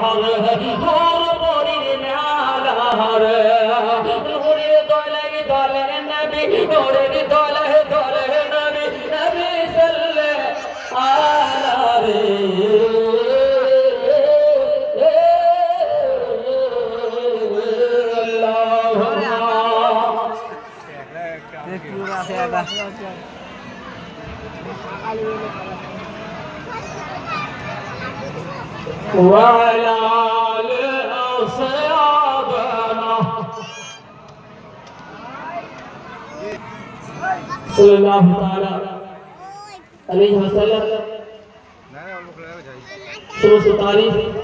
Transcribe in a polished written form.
হর পরির নালার নূরের দলে দলে নবী নূরের দলে দলে নবী নবী সাল্লাল্লাহু আলাইহি وعلى آل أصحابنا صلى الله تعالى عليه وسلم समस्त तारीफ